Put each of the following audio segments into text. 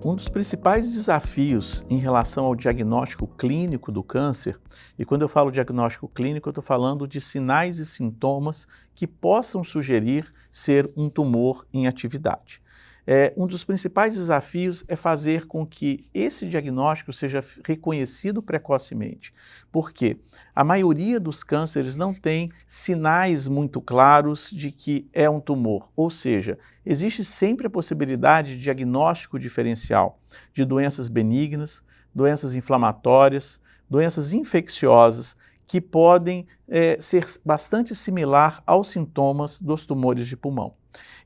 Um dos principais desafios em relação ao diagnóstico clínico do câncer, e quando eu falo diagnóstico clínico, eu estou falando de sinais e sintomas que possam sugerir ser um tumor em atividade. Um dos principais desafios é fazer com que esse diagnóstico seja reconhecido precocemente. Por quê? A maioria dos cânceres não tem sinais muito claros de que é um tumor, ou seja, existe sempre a possibilidade de diagnóstico diferencial de doenças benignas, doenças inflamatórias, doenças infecciosas, que podem ser bastante similar aos sintomas dos tumores de pulmão.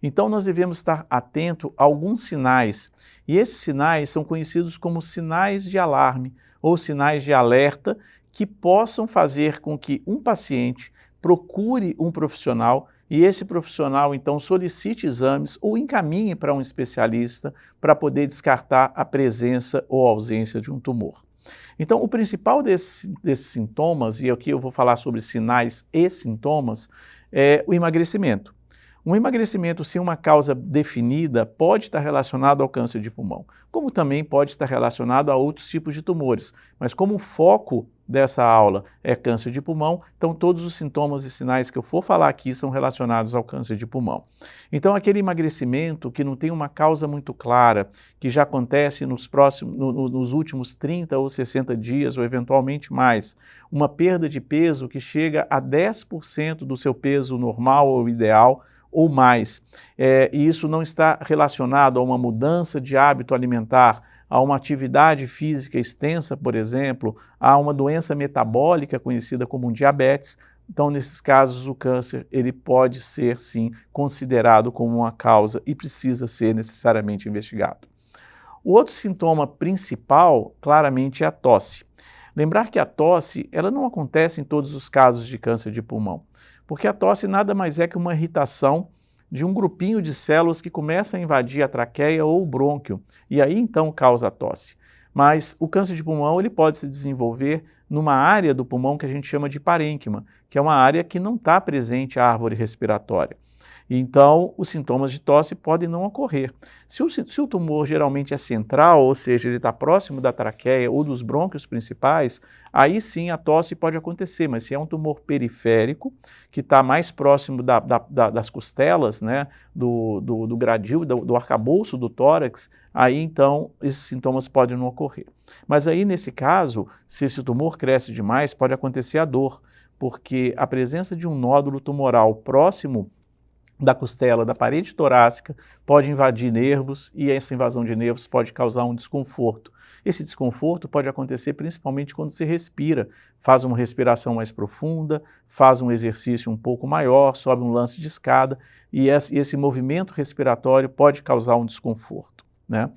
Então, nós devemos estar atento a alguns sinais, e esses sinais são conhecidos como sinais de alarme ou sinais de alerta que possam fazer com que um paciente procure um profissional e esse profissional, então, solicite exames ou encaminhe para um especialista para poder descartar a presença ou ausência de um tumor. Então, o principal desses sintomas, e aqui eu vou falar sobre sinais e sintomas, é o emagrecimento. Um emagrecimento sem uma causa definida pode estar relacionado ao câncer de pulmão, como também pode estar relacionado a outros tipos de tumores. Mas como o foco dessa aula é câncer de pulmão, então todos os sintomas e sinais que eu for falar aqui são relacionados ao câncer de pulmão. Então aquele emagrecimento que não tem uma causa muito clara, que já acontece nos últimos 30 ou 60 dias ou eventualmente mais, uma perda de peso que chega a 10% do seu peso normal ou ideal, ou mais, e isso não está relacionado a uma mudança de hábito alimentar, a uma atividade física extensa, por exemplo, a uma doença metabólica conhecida como diabetes. Então, nesses casos, o câncer ele pode ser, sim, considerado como uma causa e precisa ser necessariamente investigado. O outro sintoma principal, claramente, é a tosse. Lembrar que a tosse ela não acontece em todos os casos de câncer de pulmão, porque a tosse nada mais é que uma irritação de um grupinho de células que começa a invadir a traqueia ou o brônquio, e aí então causa a tosse. Mas o câncer de pulmão ele pode se desenvolver numa área do pulmão que a gente chama de parênquima, que é uma área que não está presente a árvore respiratória. Então, os sintomas de tosse podem não ocorrer. Se o tumor geralmente é central, ou seja, ele está próximo da traqueia ou dos brônquios principais, aí sim a tosse pode acontecer, mas se é um tumor periférico, que está mais próximo das costelas, né, do gradil, do arcabouço do tórax, aí então esses sintomas podem não ocorrer. Mas aí nesse caso, se esse tumor cresce demais, pode acontecer a dor, porque a presença de um nódulo tumoral próximo da costela, da parede torácica, pode invadir nervos e essa invasão de nervos pode causar um desconforto. Esse desconforto pode acontecer principalmente quando se respira, faz uma respiração mais profunda, faz um exercício um pouco maior, sobe um lance de escada e esse movimento respiratório pode causar um desconforto, né?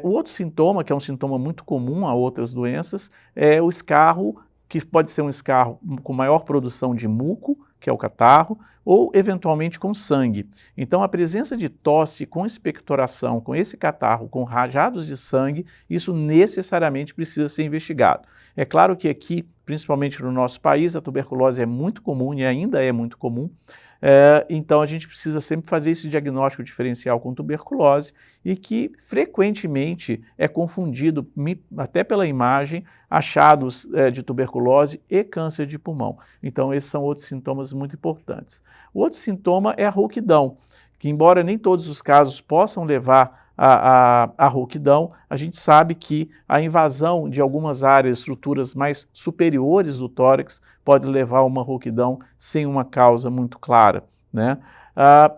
O outro sintoma, que é um sintoma muito comum a outras doenças, é o escarro, que pode ser um escarro com maior produção de muco, que é o catarro, ou eventualmente com sangue. Então a presença de tosse com expectoração, com esse catarro, com rajados de sangue, isso necessariamente precisa ser investigado. É claro que aqui, principalmente no nosso país, a tuberculose é muito comum e ainda é muito comum, então a gente precisa sempre fazer esse diagnóstico diferencial com tuberculose e que frequentemente é confundido, até pela imagem, achados de tuberculose e câncer de pulmão. Então esses são outros sintomas muito importantes. O outro sintoma é a rouquidão, que embora nem todos os casos possam levar a rouquidão, a gente sabe que a invasão de algumas áreas, estruturas mais superiores do tórax pode levar a uma rouquidão sem uma causa muito clara, né?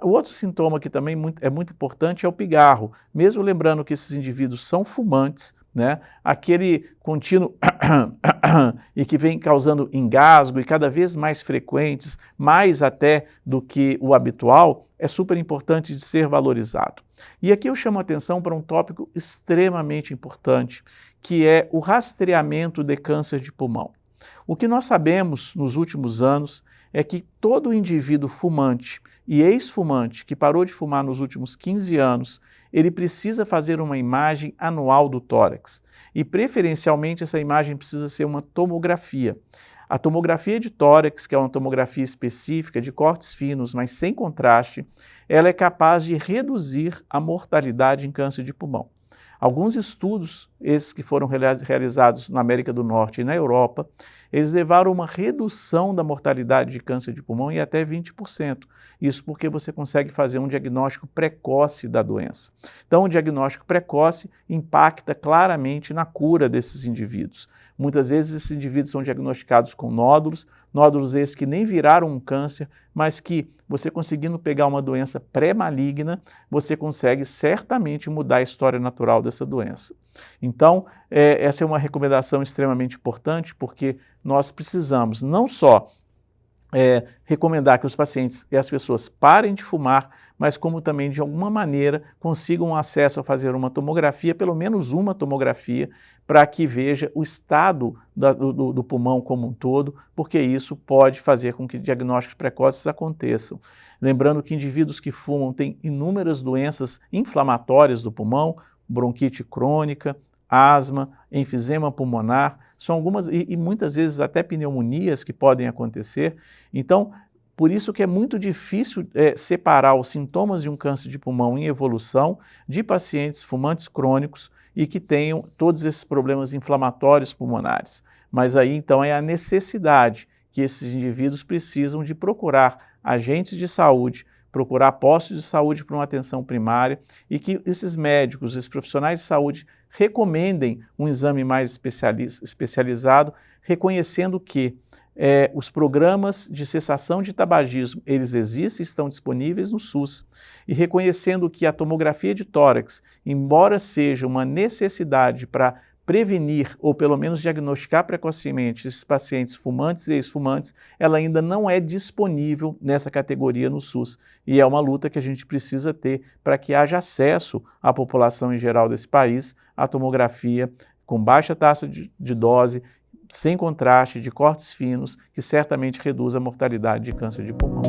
O outro sintoma que também é muito importante é o pigarro, mesmo lembrando que esses indivíduos são fumantes, né? Aquele contínuo e que vem causando engasgo e cada vez mais frequentes, mais até do que o habitual, é super importante de ser valorizado. E aqui eu chamo a atenção para um tópico extremamente importante, que é o rastreamento de câncer de pulmão. O que nós sabemos nos últimos anos é que todo indivíduo fumante e ex-fumante que parou de fumar nos últimos 15 anos, ele precisa fazer uma imagem anual do tórax. E preferencialmente essa imagem precisa ser uma tomografia. A tomografia de tórax, que é uma tomografia específica de cortes finos, mas sem contraste, ela é capaz de reduzir a mortalidade em câncer de pulmão. Alguns estudos, esses que foram realizados na América do Norte e na Europa, eles levaram a uma redução da mortalidade de câncer de pulmão em até 20%. Isso porque você consegue fazer um diagnóstico precoce da doença. Então, o diagnóstico precoce impacta claramente na cura desses indivíduos. Muitas vezes esses indivíduos são diagnosticados com nódulos esses que nem viraram um câncer, mas que você conseguindo pegar uma doença pré-maligna, você consegue certamente mudar a história natural dessa doença. Então, essa é uma recomendação extremamente importante, porque nós precisamos não só recomendar que os pacientes e as pessoas parem de fumar, mas como também, de alguma maneira, consigam acesso a fazer uma tomografia, pelo menos uma tomografia, para que veja o estado do pulmão como um todo, porque isso pode fazer com que diagnósticos precoces aconteçam. Lembrando que indivíduos que fumam têm inúmeras doenças inflamatórias do pulmão, bronquite crônica, asma, enfisema pulmonar, são algumas e muitas vezes até pneumonias que podem acontecer. Então, por isso que é muito difícil separar os sintomas de um câncer de pulmão em evolução de pacientes fumantes crônicos e que tenham todos esses problemas inflamatórios pulmonares. Mas aí então é a necessidade que esses indivíduos precisam de procurar agentes de saúde, procurar postos de saúde para uma atenção primária e que esses médicos, esses profissionais de saúde recomendem um exame mais especializado, reconhecendo que os programas de cessação de tabagismo, eles existem, estão disponíveis no SUS, e reconhecendo que a tomografia de tórax, embora seja uma necessidade para prevenir ou pelo menos diagnosticar precocemente esses pacientes fumantes e ex-fumantes, ela ainda não é disponível nessa categoria no SUS. E é uma luta que a gente precisa ter para que haja acesso à população em geral desse país à tomografia com baixa taxa de dose, sem contraste, de cortes finos, que certamente reduz a mortalidade de câncer de pulmão.